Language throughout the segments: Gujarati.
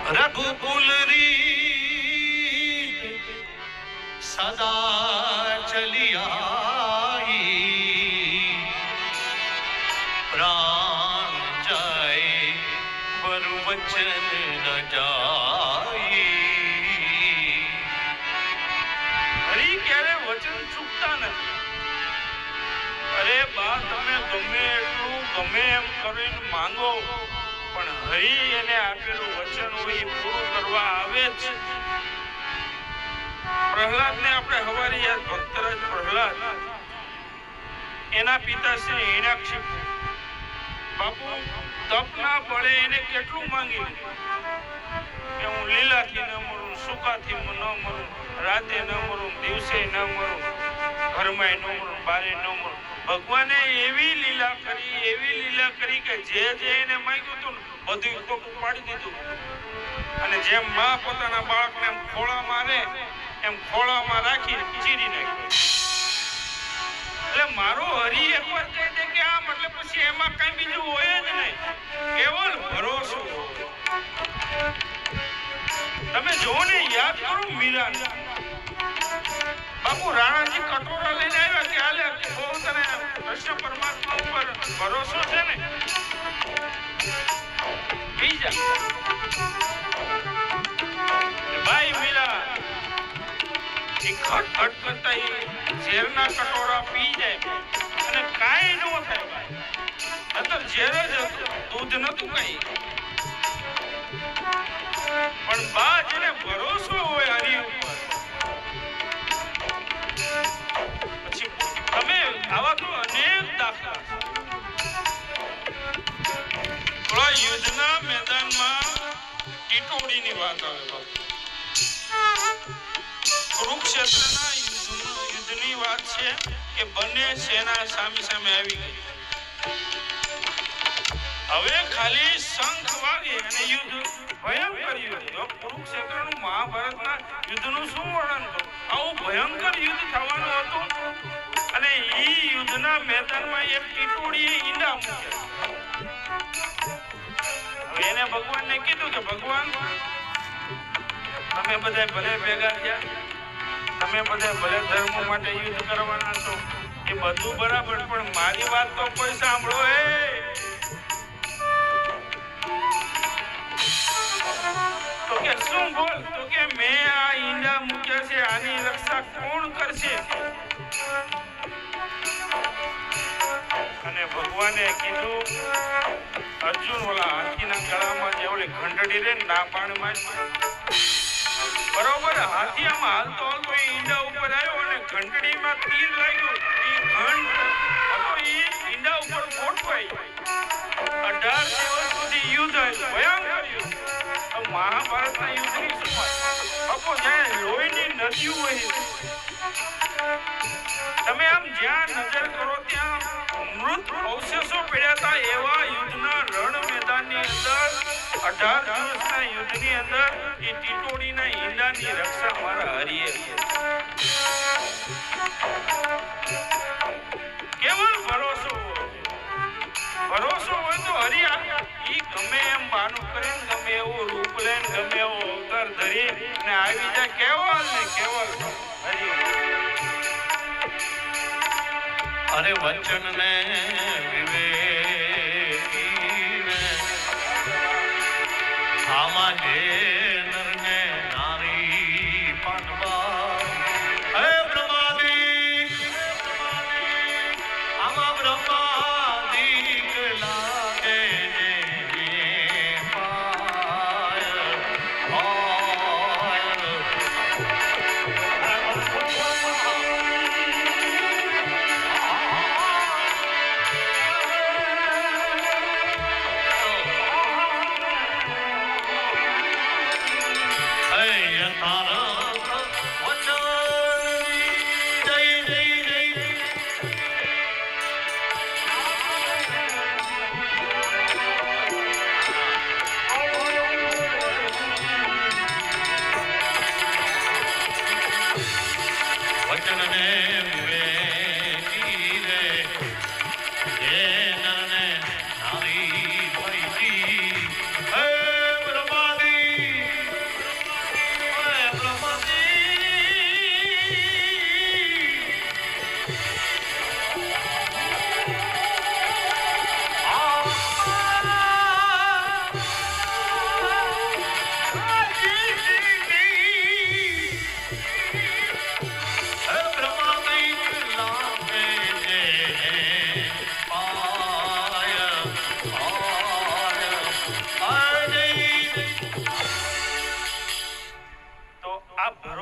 रघुकुल रीत सदा चली आई, प्राण जाए वर वचन न जाई। હરી ક્યારે વચન ચૂકતા નથી। અરે બા તમે ગમે એટલું ગમે એમ કરીને માંગો પણ હરી એને આપેલું વચન હોય એ પૂરું કરવા આવે જ। પ્રહલાદને આપણે હવારી યાદ, ભક્તરાજ પ્રહલાદ એના પિતા શ્રી હિરણ્યકશિપુ બાપુ તપના બળે એને કેટલું માંગી લીધું કે હું લીલાથી ન મરું, સુકાથી ન મરું, રાતે ન મરું, દિવસે ન મરું, ઘરમાં ન મરું, બારે ન મરું। ભગવાને એવી લીલા કરી કે જે એને માંગ્યું હતું બધું ખોટું પાડી દીધું। અને જેમ માં પોતાના બાળકને એમ ખોળામાં રહે એમ ખોળામાં રાખી ચીરી નાખ્યો। એટલે મારો હરી એકવાર કહી દે કે આમ એટલે પછી એમાં કઈ બીજું હોય જ નહીં, કેવલ ભરોસો। તમે જોવો ને, યાદ કરો મીરાને। બાપુ રાણાજી કટોરા લઈને આવ્યા કે હાલે બહુ તને કૃષ્ણ પરમાત્મા ઉપર ભરોસો છે ને, બીજા ભાઈ મીરા ખટખટ કરતા ઝેરના કટોરા પી જાય અને કાંઈ ન થાય ભાઈ, અંદર ઝેર જ હતું, દૂધ નતું કઈ। પણ બા જેને ભરોસો હોય હરી ઉપર, પછી તમે આવા તો અનેક દાખલા। થોડા યુદ્ધના મેદાનમાં ટીટોડીની વાત આવે બાપુ, કુરુક્ષેત્રના યુદ્ધની વાત છે કે બંને સેના સામે સામે આવી ગઈ। હવે ખાલી શંખ વાગે અને યુદ્ધ ભયંકર યુદ્ધ। કુરુક્ષેત્રનું મહાભારતના યુદ્ધનું શું વર્ણન કરું, આવું ભયંકર યુદ્ધ થવાનું હતું। અને ઈ યુદ્ધના મેદાનમાં એક ટીટોડીએ ઈંડા મૂક્યા। હવે એને ભગવાનને કીધું કે ભગવાન તમે બધા ભલે ભેગા થયા, તમે બધા ભલે ધર્મ માટે યુદ્ધ કરવાના છો, એ બધું બરાબર, પણ મારી વાત તો કોઈ સાંભળો। તો કે શું બોલ? તો કે મેં આ ઈંડા મૂક્યા છે, આની રક્ષા કોણ કરશે? અને ભગવાને કીધું, અર્જુન ઓલા હાથીના ગળામાં જે ઓલી ઘંટડી રે ના પાણીમાં બરોબર હાથી આમાં હાલતો હાલતો ઈંડા ઉપર આવ્યો અને ઘંટડીમાં તીર લાગ્યું, ઈ ઘંટ હતો ઈ ઈંડા ઉપર ગોઠવાઈ। 18 દિવસ સુધી યુદ્ધ આવ્યું, ભયંકર યુદ્ધ। મહાભારતના યુદ્ધની શરૂઆત બાપુ જ્યાં લોહીની નદીઓ વહી, તમે આમ જ્યાં નજર કરો ત્યાં મૃત અવશેષો પડ્યા હતા। એવા યુદ્ધના રણ મેદાનની અંદર 18 દિવસના યુદ્ધની અંદર એ ટીટોડીના ઈંડાની રક્ષા મારા હરીએ। કેવળ ભરોસો હોય તો હરી ઈ ગમે એમ બાનું કરીને, ગમે એવો રૂપ લઈને, ગમે એવો અવતાર ધરી ને આવી જાય, કેવળ ને કેવળ હરી। अरे वचन ने विवेकी आमा जे नर ने नारी पांडवा। अरे ब्रह्मादी आमा ब्रह्मादी लागे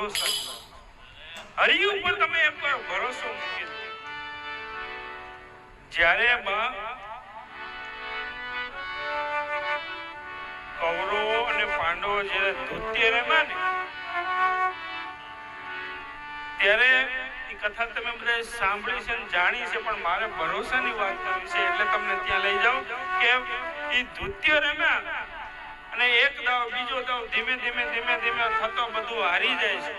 ભરોસાની વાત. હરિ ઉપર તમે એકવાર ભરોસો મૂકી દો. જ્યારે બા કૌરવો અને પાંડવો જ્યારે ધૂત્ય રમ્યા ને ત્યારે એ કથા તમે બધા સાંભળી છે અને જાણી છે, પણ મારે ભરોસાની વાત કરવી છે એટલે તમને ત્યાં લઈ જાઉં કે એ ધૂત્ય રમ્યા અને એક દાવ બીજો દાવ ધીમે ધીમે ધીમે ધીમે થતો બધું હારી જાય છે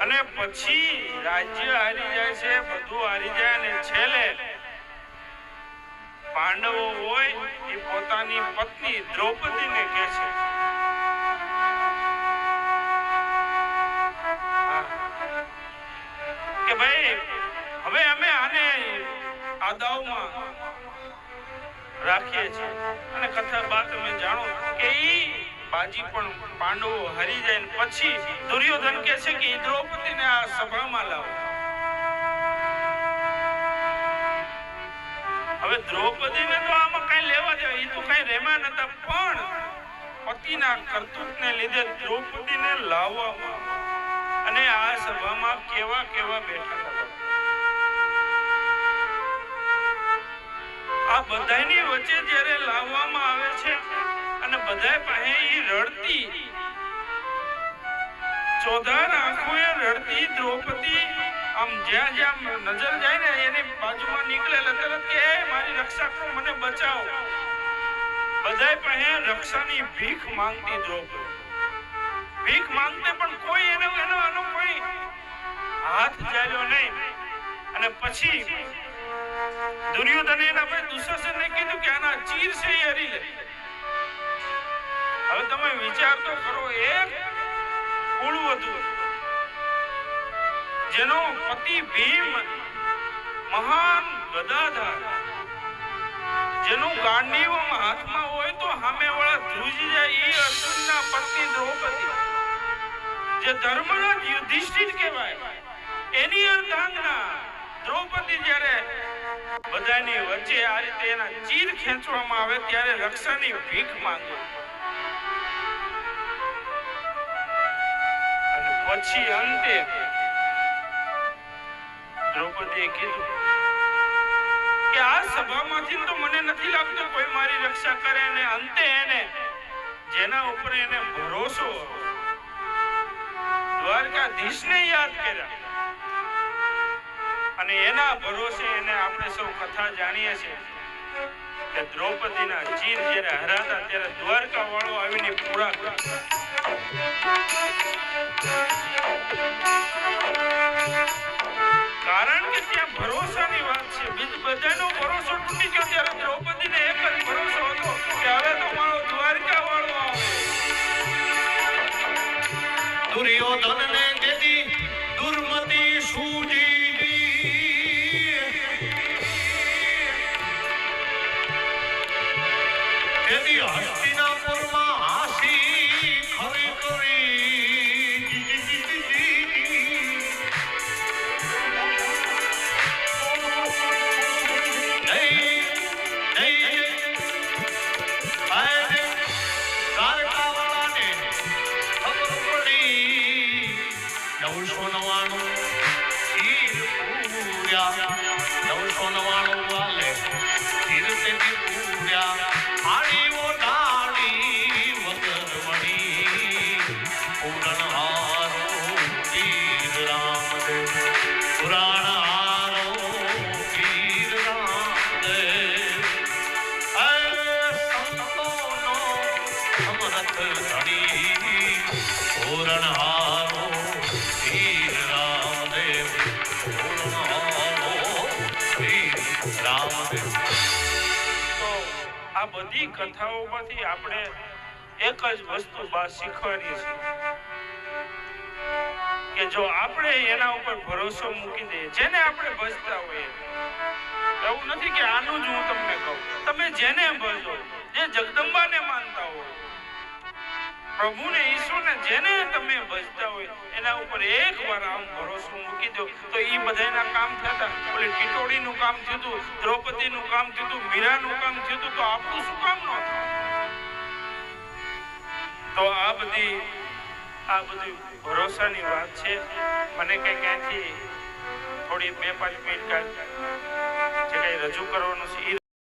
અને પછી રાજ્ય હારી જાય છે, બધું હારી જાય અને છેલ્લે પાંડવો હોય એ પોતાની પત્ની દ્રૌપદીને કહે છે કે ભાઈ હવે અમે આને આ દાવમાં રાખીએ છીએ. અને કથા બાદ તમે જાણો કે ઈ બાજી પણ પાંડવો હારી જાય ને પછી દુર્યોધન કહે છે કે દ્રૌપદીને આ સભામાં લાવો. હવે દ્રૌપદીને તો આમાં કઈ લેવા દેવા, એ તો કઈ રેમા નતા, પણ પતિના કર્તૃત્વને લીધે દ્રૌપદીને લાવવામાં અને આ સભામાં કેવા કેવા બેઠા હતા. આ બધાની વચ્ચે જ્યારે લાવવામાં આવે છે અને બધા પાસે ઈ રડતી ચોધાર આંખોએ રડતી દ્રૌપદી આમ જ્યાં જ્યાં નજર જાય ને એની બાજુમાં નીકળે તરત કે મારી રક્ષા કરો, મને બચાવો. બધાય પાસે રક્ષાની ભીખ માંગતી દ્રૌપદી. ભીખ માંગતે પણ કોઈ એનો કોઈ હાથ ચાલ્યો નહીં. અને પછી દુર્યોધને એના ભાઈ દુશાસનને કીધું કે આના ચીર છે એ હરી લે. હવે તમે વિચાર તો કરો, એક કુળવધુ જેનો પતિ ભીમ મહાન ગદાધાર, જેનું ગાંડીવમાં હાથમાં હોય તો સામેવાળા ધ્રુજી જાય, એ અર્જુનના પત્ની દ્રૌપદી જે ધર્મનો યુધિષ્ઠિર કહેવાય, એની અર્ધાંગના દ્રૌપદી જ્યારે બધાની વચ્ચે આ રીતે એના ચીર ખેંચવામાં આવે ત્યારે રક્ષાની ભીખ માંગે. અને પછી અંતે દ્રૌપદીએ કીધું કે આ સભામાંથી તો મને નથી લાગતું કોઈ મારી રક્ષા કરે. અને અંતે એને જેના ઉપર એને ભરોસો દ્વારકાધીશને યાદ કર્યા અને એના ભરોસે એને આપણે સૌ કથા જાણીએ છીએ કે દ્રૌપદીના ચીર જ્યારે હરાતા ત્યારે દ્વારકા વાળો આવીને પૂરા કારણ કે ત્યાં ભરોસાની વાત છે. બધાનો ભરોસો તૂટી ગયો ત્યારે દ્રૌપદીને એક જ ભરોસો હતો કે હવે તો મારો દ્વારકા વાળો આવે. દુર્યોધનને જેથી દુર્મતી સૂજી તેથી હસ્તિનાપુરમાં હાસી ખરી કરી દ્વારકાવાળાને ખબર પડી 999 તીર પૂર્યા 999 વાલે તીર તે પૂર્યા આડીઓ ડાળી વગરમણી પૂરણહારો તીર રામદેવ પુરાણહારો તીર રામદેવ સંતોનો સમરથ ધણી પૂરણહારો તીર રામદેવ પૂરણહારો તીર રામદેવ. આ બધી કથાઓમાંથી આપણે એક જ વસ્તુ બા શીખવાની છે કે જો આપણે એના ઉપર ભરોસો મૂકી દઈએ, જેને આપણે ભજતા હોઈએ, એવું નથી કે આનું જ હું તમને કહું, તમે જેને ભજો, જે જગદંબાને માનતા હો, પ્રભુને ઈશ્વરને જેને તમે ભજતા હોય એના ઉપર એકવાર આમ ભરોસો મૂકી દો તો એ બધાના કામ થતા. ઓલી ટીટોડીનું કામ થયું હતું, દ્રૌપદીનું કામ થયું હતું, મીરાનું કામ થયું હતું, તો આપણું શું કામ ન થાય? તો આ બધી આ બધી ભરોસાની વાત છે. મને કંઈ ક્યાંથી થોડી 2-5 મિનિટ જે કંઈ રજૂ કરવાનું છે એ